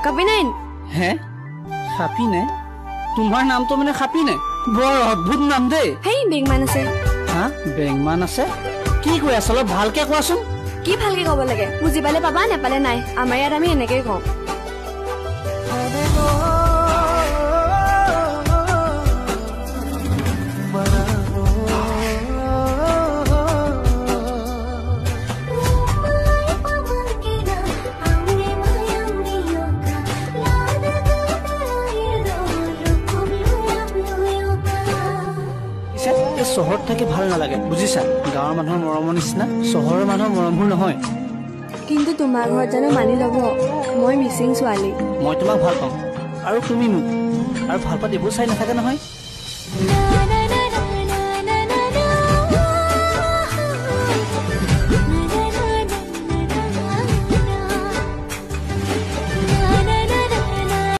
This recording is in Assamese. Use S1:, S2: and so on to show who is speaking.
S1: কাপিনাইন
S2: হে খাপিনে তোমাৰ নামটো মানে খাপিনে বৰ অদ্ভুত নাম দেই
S1: হেই বেংমান আছে
S2: হা বেংমান আছে কি কৈ আছ অলপ ভালকে কোৱাচোন
S1: কি ভালকে ক'ব লাগে বুজি পালে পাবা নেপালে নাই আমাৰ ইয়াত আমি এনেকৈ কওঁ
S2: চহৰত থাকি ভাল নালাগে বুজিছা গাঁৱৰ মানুহৰ মৰমৰ নিচিনা চহৰৰ মানুহৰ মৰমবোৰ নহয়
S1: কিন্তু তোমাৰ ঘৰত জানো মানি ল'ব মই মিচিং ছোৱালী
S2: মই তোমাক ভাল পাওঁ আৰু তুমি মোক আৰু ভাল পাত এইবোৰ চাই নাথাকে নহয়